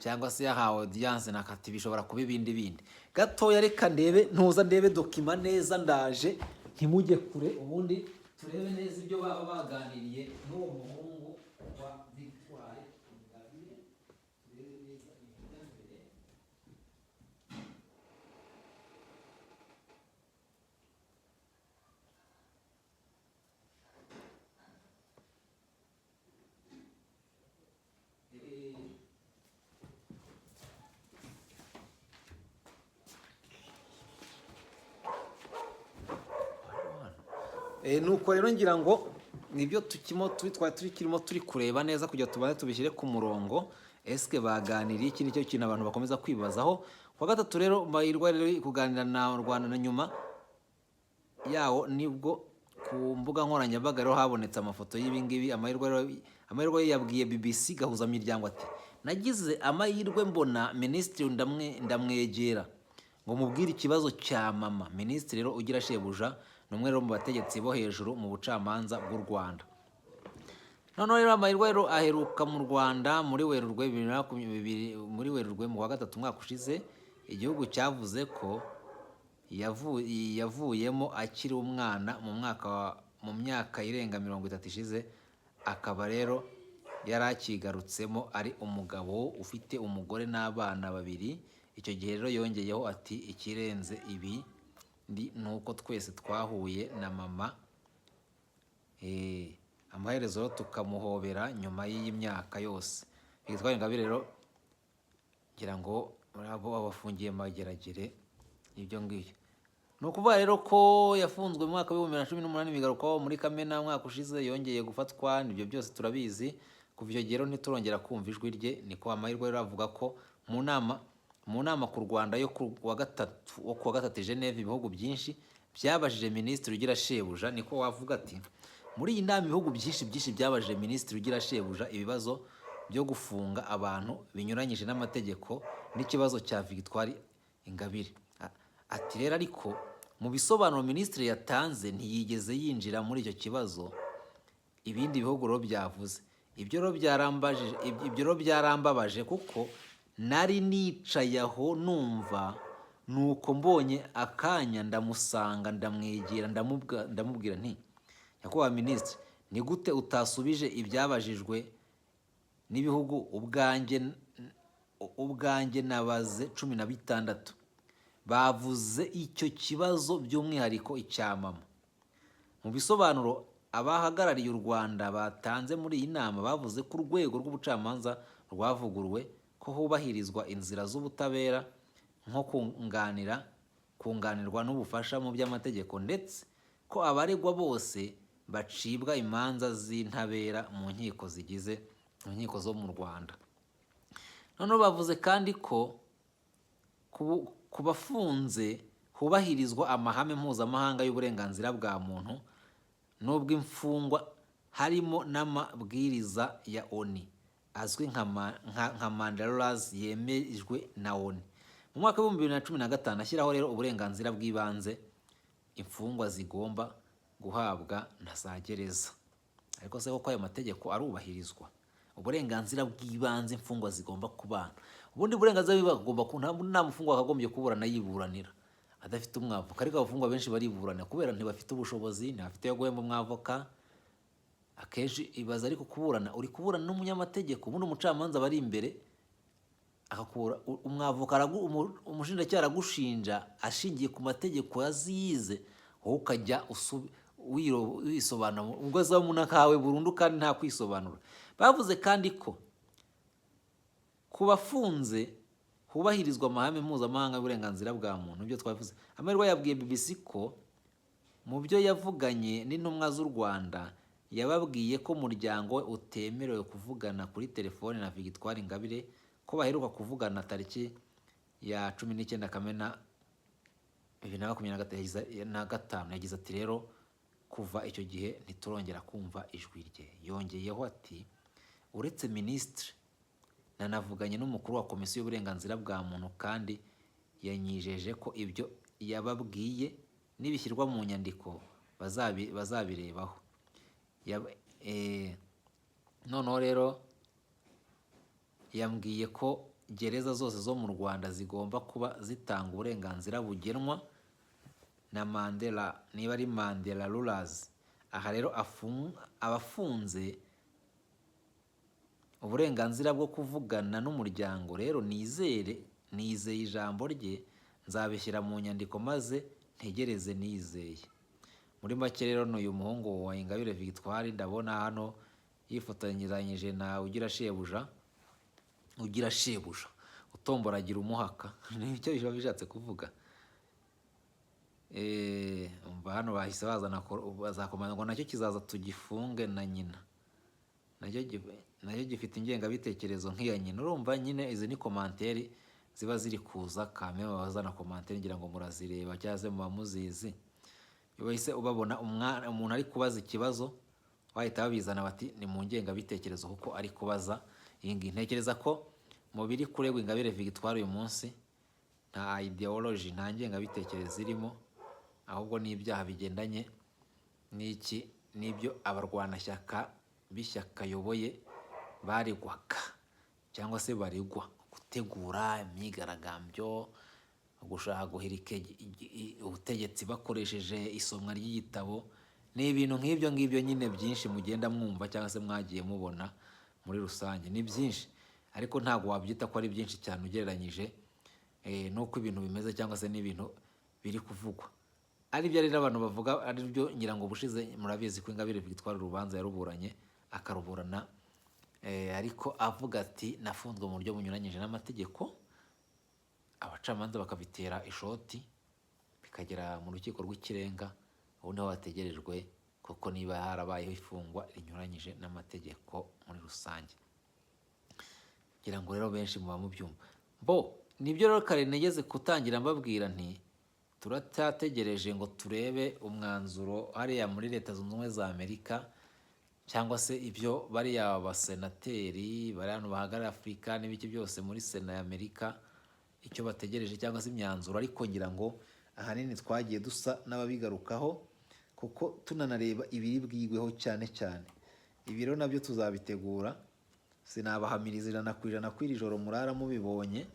cyangwa se yahawe audience na kati, bishobora kuba ibindi gatoya. Reka ndebe dokima neza, ndaje ntimujye kure, ubundi turebe neza ibyo baba baganiriye n'uwo muhungu wa Victoire Ingabire, turebe neza imigendere. Nuko rero ngira ngo nibyo turimo turi kureba neza kugira tubanze tubishyire ku murongo. Eske baganiriye iki? Nicyo kintu abantu bakomeza kwibazaho. Kwa gatatu rero Mahirwa rero kuganira na Rwanda, na nyuma yawo nibwo ku mbuga nkoranyambaga rero habonetse amafoto y'ibingibi. Amahirwe yabwiye BBC gahuza miryango ati, nagize amahirwe mbona minisitiri ndamwegera ngo mubwire ikibazo cya mama. Minisitiri rero Ugirashebuja ni umwe rero mu bategetsi bo hejuru mu bucamanza bw'u Rwanda. Noneho rero Amahirwe rero aheruka mu Rwanda muri Werurwe 2022, muri Werurwe mu wa gatatu umwaka ushize. Igihugu cyavuze ko yavuyemo akiri umwana mu myaka irenga 30 ishize, akaba rero yarakigarutsemo ari umugabo ufite umugore n'abana 2. Icyo gihe rero yongeyeho ati, ikirenze ibi nuko twese twahuye na mama, amaherezo tukamuhobera nyuma y'iyi myaka yose. Victoire Ingabire rero ngira ngo abo bafungiye mageragere ibyo ngibyo. Ni ukuvuga rero ko yafunzwe mu mwaka wa 2018, bigarukaho muri Kamena mwaka ushize, yongeye gufatwa. Nibyo byose turabizi. Kuva icyo gihe ntiturongera kumva ijwi rye. Niko Amahirwe rero avuga ko mu nama ku Rwanda yo ku wa gatatu Geneve, ibihugu byinshi byabajije Minisitiri Ugirashebuja, niko wavuga ati, muri iyi nama ibihugu byinshi byabajije minisitiri ugira shebuja ibibazo byo gufunga abantu binyuranyije n'amategeko n'ikibazo cya Victoire Ingabire. Ati rero ariko mu bisobanuro minisitiri yatanze ntiyigeze yinjira muri icyo kibazo ibindi bihugu rero byavuze. Ibyo rero byarambabaje kuko nari nicaye aho numva, nuko mbonye akanya ndamusanga ndamwegera ndamubwira nti nyakubahwa minisitiri, ni gute utasubije ibyabajijwe n'ibihugu ubwanjye nabaze 16 bavuze icyo kibazo by'umwihariko icya mama. Mu bisobanuro abahagarariye u Rwanda batanze muri iyi nama bavuze ko urwego rw'ubucamanza rwavuguruwe, ko hubahirizwa inzira z'ubutabera nko kunganirwa n'ubufasha mu by'amategeko, ndetse ko abaregwa bose bacibwa imanza z'intabera mu nkiko zo mu Rwanda. Noneho bavuze kandi ko ku bafunze hubahirizwa amahame mpuzamahanga y'uburenganzira bwa muntu n'ubw'imfungwa, harimo n'amabwiriza ya ONU azwi nka Mandela Laws yemejwe na ONU. Mu mwaka wa 2015 ashyiraho rero uburenganzira bw'ibanze imfungwa zigomba guhabwa na za gereza. Ariko se koko ayo mategeko arubahirizwa? Uburenganzira bw'ibanze imfungwa zigomba kubana, ubundi burenganzira bugomba nta mufungwa akagombye kuburana yiburanira adafite umwavoka. Ariko abafungwa benshi bariburana kubera ntibafite ubushobozi, ntibafite yo guhemba umwavoka. Akenshi ibaza ariko kuburana, uri kuburana n'umunyamategeko, ubundi umucamanza bari imbere akakubura umwavoka, umushinjacyaha aragushinja ashingiye ku mategeko yazize, wowe ukajya wisobanura ubwo azaba munakawe burundu kandi nta kwisobanura. Bavuze kandi ko ku bafunze hubahirizwa amahame mpuzamahanga y'uburenganzira bwa muntu. Ibyo twavuze, Amerwa yabwiye BBC ko mu byo yavuganye n'intumwa z'u Rwanda yababwiye ko umuryango we utemerewe kuvugana kuri telefone na Victoire Ingabire, ko baheruka kuvugana tariki ya 19 Kamena 2025. Yagize ati rero kuva icyo gihe ntiturongera kumva ijwi rye. Yongeyeho ati uretse minisitiri nanavuganye n'umukuru wa komisiyo y'uburenganzira bwa muntu, kandi yanyijeje ko ibyo yababwiye nibishyirwa mu nyandiko bazabirebaho. Noneho rero yambwiye ko gereza zose zo mu Rwanda zigomba kuba zitanga uburenganzira bugenwa na Mandela, niba ari Mandela Laws. Aha rero abafunze uburenganzira bwo kuvugana n'umuryango. Rero nizeye ijambo rye, nzabishyira mu nyandiko maze ntegereze nizeye. Muri make rero n'uyu muhungu wa Ingabire Victoire ndabona hano yifatanyije na ugira shebuja utombora agira umuhaka. Nicyo bishatse kuvuga. Hano bahise bazakomana ngo nacyo kizaza tugifunge na nyina, nacyo gifite ingengabitekerezo nk'iya nyina. Urumva nyine izi ni komanteri ziba ziri kuza, kameme bazana komanteri ngira ngo murazireba cyangwa se muba muzizi. Wese ubabona umuntu ari kubaza ikibazo bahita babizana bati ni mu ngengabitekerezo kuko ari kubaza iyi ngiyi. Ntekereza ko mu biri kuregwa Ingabire Victoire uyu munsi nta ideology, nta ngengabitekerezo irimo, ahubwo n'ibyaha bigendanye n'ibyo abarwanashyaka b'ishyaka ayoboye baregwaga cyangwa se baregwa: gutegura imyigaragambyo, gushaka guhirika ubutegetsi bakoresheje isomwa ry'igitabo. Ni ibintu nk'ibyo ngibyo nyine byinshi mugenda mwumva cyangwa se mwagiye mubona muri rusange. Ni byinshi ariko ntabwo wabyita ko ari byinshi cyane ugereranyije n'uko ibintu bimeze cyangwa se n'ibintu biri kuvugwa. Ari byo rero abantu bavuga, ari byo ngira ngo bushize murabizi ko Ingabire Victoire urubanza yaruburanye akaruburana ariko avuga ati nafunzwe mu buryo bunyuranyije n'amategeko. Abacamanza bakabitera ishoti bikagera mu rukiko rw'ikirenga, ubu niho hategerejwe kuko niba harabayeho ifungwa rinyuranyije n'amategeko muri rusange. Ngira ngo rero benshi muba mubyumva. Nibyo rero kare negeze kutangira mbabwira nti turacyategereje ngo turebe umwanzuro hariya muri Leta Zunze Ubumwe za Amerika, cyangwa se ibyo bariya basenateri bari hano bahagarara Afurika n'ibiki byose muri Sena ya Amerika icyo bategereje, cyangwa se imyanzuro. Ariko ngira ngo ahanini twagiye dusa n'ababigarukaho, kuko tunanareba ibiri bwigweho cyane cyane. Ibi rero nabyo tuzabitegura, sinabahamiriza ijana ku ijana ko iri joro murara mubibonye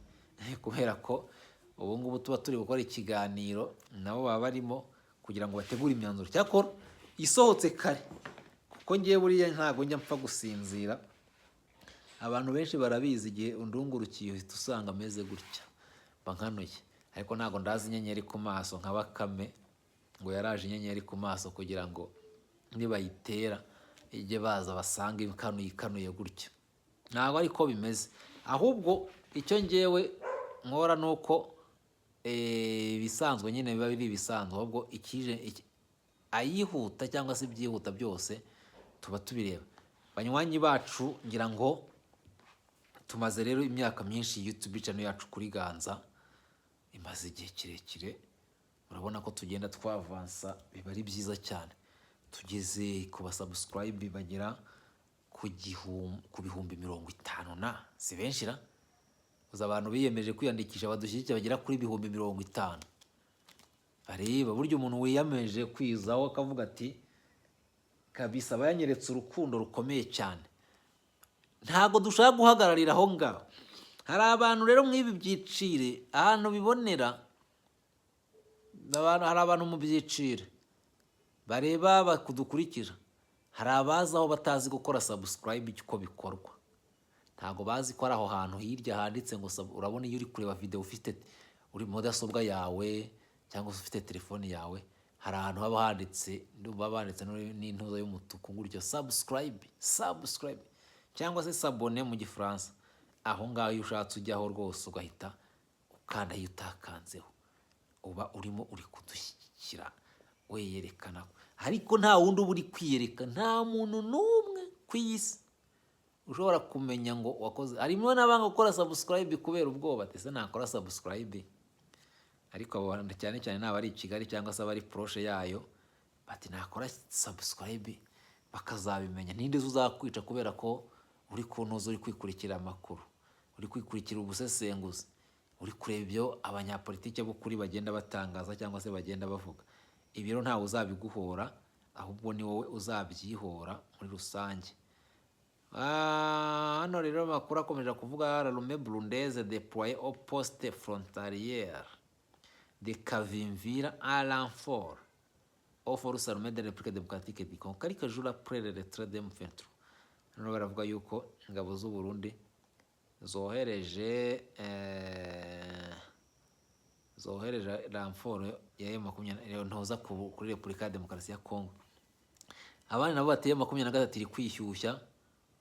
kubera ko ubu ngubu tuba turi gukora ikiganiro, nabo baba barimo kugira ngo bategure imyanzuro. Cyakora isohotse kare, kuko ngiye buriya ntabwo njya mpfa gusinzira. Abantu benshi barabizi, igihe undungurukiye uhita usanga ameze gutya bankanuye, ariko ntabwo ndazi inyenyeri ku maso nka Bakame ngo yaraje inyenyeri ku maso kugira ngo nibayitera ijye baza basanga ikanuye gutya. Ntabwo ariko bimeze, ahubwo icyo ngewe nkora ni uko ibisanzwe nyine biba biri ibisanzwe, ahubwo ayihuta cyangwa se ibyihuta byose tuba tubireba. Banywanyi bacu, ngira ngo tumaze rero imyaka myinshi YouTube channel yacu kuri Ganza, imaze igihe kirekire. Urabona ko tugenda twavansa, biba ari byiza cyane. Tugeze ku basubscribe bagera ku bihumbi 50 na si benshi ra. Uza abantu biyemeje kwiyandikisha badushyigikira bagera kuri ibihumbi 50. Areba buryo umuntu wiyemeje kwizaho akavuga ati kabisa bayanyeretse urukundo rukomeye cyane. Ntago dushaka guhagararira aho ngaho. Hari abantu rero mw'ibi byicire ahantu bibonera, hari abantu mu byicire bareba bakudukurikira, hari abaza aho batazi gukora subscribe uko bikorwa. Ntago bazi ko ari aho hantu hirya handitse ngo urabona iyo uri kureba video ufite uri mudasobwa yawe cyangwa ufite telefone yawe, hari ahantu haba handitse n'intuzo y'umutuku gutyo subscribe cyangwa se s'abonner mu Gifaransa. Aho ngaho iyo ushatse ujyaho rwose ugahita ukanda iyo utakanzeho, uba urimo uri kudushyigikira weyerekana. Ariko nta wundi uba uri kwiyereka, nta muntu n'umwe ku isi ushobora kumenya ngo wakoze. Harimo n'abanga gukora subscribe kubera ubwoba, ese nakora subscribe. Ariko abo cyane cyane n'abari i Kigali cyangwa se abari proche yayo bati nakora subscribe, bakazabimenya. Ninde uzakwica kubera ko uri kuntuza, uri kwikurikira amakuru, uri kwikurikira ubusesenguzi, uri kureba ibyo abanyapolitike bo kuri bagenda batangaza cyangwa se bagenda bavuga. Ibi rero ntawe uzabiguhora, ahubwo ni wowe uzabyihora muri rusange. Hano rero makuru akomeje kuvuga l'armée burundaise déployée au poste frontalière de Kavimvira à renfort aux forces armées de la République démocratique du Congo quelques jours après le retrait de M23. Hano baravuga yuko ingabo z'u Burundi zohereje renfort ya M23 ntoza kuri Repubulika ya Demokarasi ya Congo. Abandi nabo bateye 23 iri kwishyushya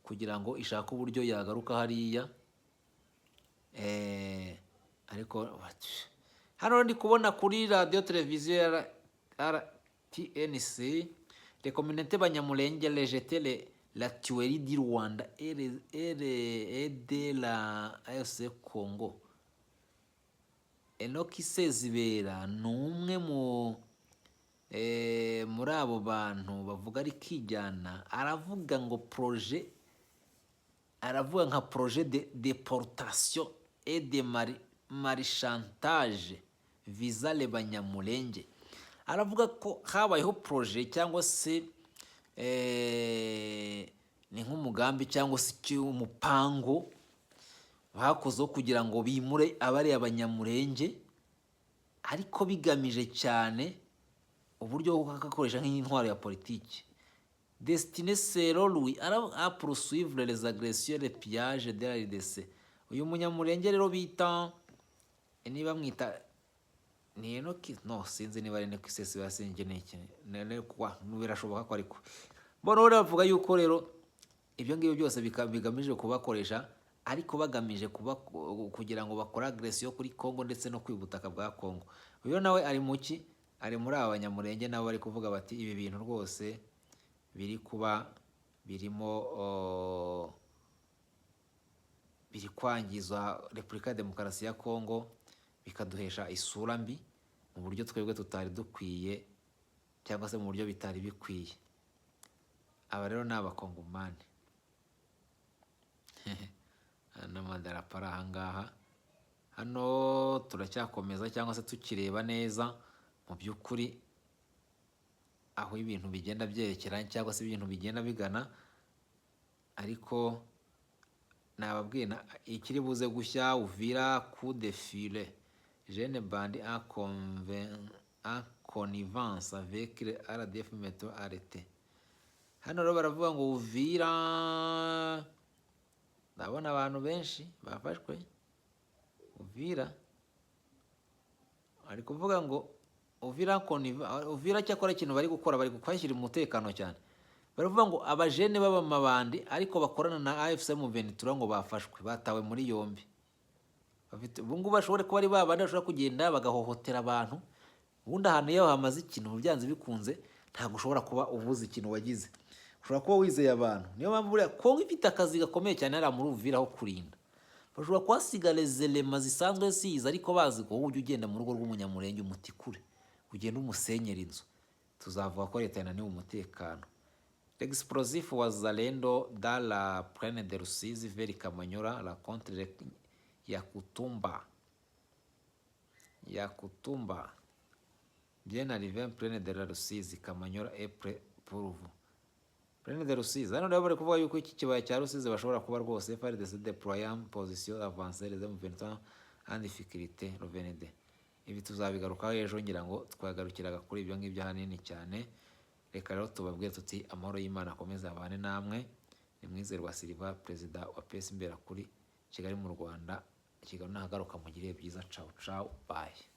kugira ngo ishaka uburyo yagaruka hariya. Ariko hano ndi kubona kuri radio televiziyo RTNC, les communautés banyamulenge rejetent la tuerie du Rwanda et de la AFC Congo. Enoki Sezibera n'umwe muri abo bantu bavuga ari kijyana, aravuga ngo aravuga nka projet de déportation et de marchandage visa le banyamulenge. Aravuga ko habayeho projet cyangwa se ni nk'umugambi cyangwa se umupango bakoze kugira ngo bimure abari abanyamulenge, ariko bigamije cyane uburyo bwo kugakoresha nk'intwaro ya politiki. Destiné selon lui à poursuivre les agressions et les pillages de la RDC. Uyu munyamulenge rero bita niba mwita ni Enoki, no sinzi niba ari Enoki sese basinge n'iki nene kwa birashoboka ko ariko bono rero bavuga yuko rero ibyo ngibyo byose bigamije kubakoresha, ariko bagamije kugira ngo bakora agression kuri Congo ndetse no kwibutaka bwa Congo. Uyu nawe ari muki, ari muri abanyamulenge nabo bari kuvuga bati ibi bintu rwose biri kuba birimo biri kwangiza Repubulika ya Demokarasi ya Congo, bikaduhesha isura mbi. mu buryo twebwe tutari dukwiye cyangwa se mu buryo bitari bikwiye. Aba rero ni abakongomani. N'amadarapo ari aha ngaha. Hano turacyakomeza cyangwa se tukireba neza mu by'ukuri aho ibintu bigenda byerekeranye cyangwa se ibintu bigenda bigana, ariko nababwiye ikiri buze gushya. Uvira coup de filet, jeune bandit en connivence avec le RDF métro arrêté. Hano rero baravuga ngo Uvira, ndabona abantu benshi bafashwe Uvira, ari kuvuga ngo Uvira cyakora ikintu bari gukora, bari kwashyira umutekano cyane. Baravuga ngo abajene b'abamabandi ariko bakorana na AFC M23 ngo bafashwe, batawe muri yombi. Ubu ngubu bashobore kuba ari babandi bashobora kugenda bagahohotera abantu. Ubundi ahantu iyo hamaze ikintu byanze bikunze ntabwo ushobora kuba uvuze ikintu wagize, ushobora kuba wizeye abantu. Niyo mpamvu buriya Kongo ifite akazi gakomeye cyane hariya muri Uvira ho kurinda. Bashobora kuhasiga les éléments zisanzwe ziza, ariko bazi ko wowe ujya ugenda mu rugo rw'umunyamurenge umutikure, ugenda umusenyera inzu. Tuzavuga ko leta yananiwe umutekano. L'explosif wazalendo dans la plaine de Rusizi vers Kamanyola la contre Yakutumba bien arrivé en plaine de la Rusizi. Kamanyola est prêt pour vous. Plaine de Rusizi, hano rero bari kuvuga yuko iki kibaya cya Rusizi bashobora kuba rwose FARDC déployé en position avancée les M23 en difficulté revenez. Ibi tuzabigarukaho ejo, ngira ngo twagarukiraga kuri ibyo ngibyo hanini cyane. Reka rero tubabwire tuti amahoro y'Imana akomeze abane namwe. Ni Mwizerwa Silva, perezida wa PS Imbera kuri Kigali mu Rwanda. Ikiganiro nahagaruka mugire byiza. Ciao ciao, bye.